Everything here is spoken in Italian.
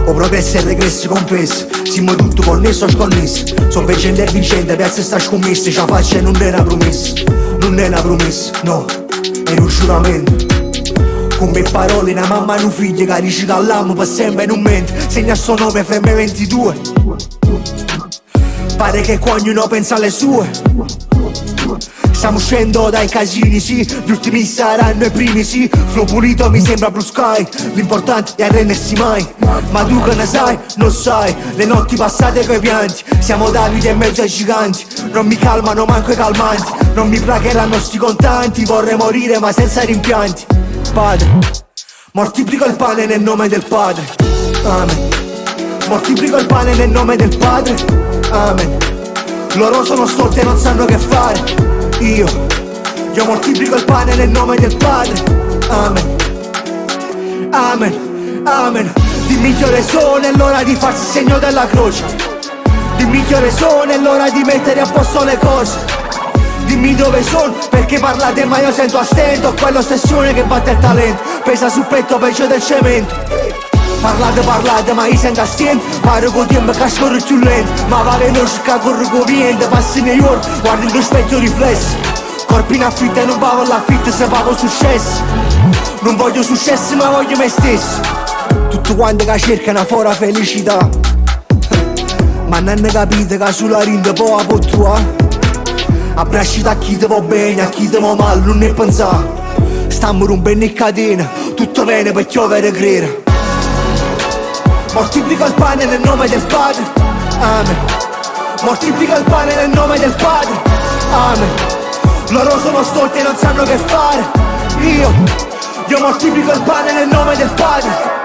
o progressi e regressi confessi. Siamo tutto connesso o sconnessi. Sono vincente e vincente, piazza sta scommessa. Ce la faccia e non è una promessa. Non è una promessa, no, è un giuramento. Come parole, una mamma e un figlio che dice che all'amo per sempre non mente. Segna il suo nome, FM 22. Pare che qua ognuno pensa alle sue. Stiamo uscendo dai casini, sì. Gli ultimi saranno i primi, sì. Flow pulito mi sembra Blue Sky. L'importante è arrendersi mai. Ma tu che ne sai, non sai. Le notti passate coi pianti. Siamo Davide in mezzo ai giganti. Non mi calmano manco i calmanti. Non mi plagheranno sti contanti. Vorrei morire ma senza rimpianti. Padre, moltiplico il pane nel nome del Padre. Amen. Moltiplico il pane nel nome del Padre. Amen. Loro sono stolti e non sanno che fare. Io moltiplico il pane nel nome del Padre. Amen. Amen. Amen. Dimmi che ore sono, è l'ora di farsi il segno della croce. Dimmi che ore sono, è l'ora di mettere a posto le cose. Dimmi dove sono, perché parlate ma io sento a stento. Quell'ossessione che batte il talento, pesa sul petto peggio del cemento. Parlate ma io sento a stento. Pare con tempo che scorre più lento. Ma va veloce che corre con niente. Passi nei ore, guardi il tuo specchio riflesso. Corpi in affitto e non pago l'affitto se pago successo. Non voglio successo ma voglio me stesso. Tutti quanti che cercano fuori la felicità, ma non hanno capito che sulla rinda poi la pottua. Abbracci da chi ti va bene, a chi ti va male, non ne pensare. Stiamo rompendo in catena, tutto bene per chiovere credere. Moltiplico il pane nel nome del Padre. Amen. Moltiplico il pane nel nome del Padre. Amen. Loro sono stolti e non sanno che fare. Io moltiplico il pane nel nome del Padre.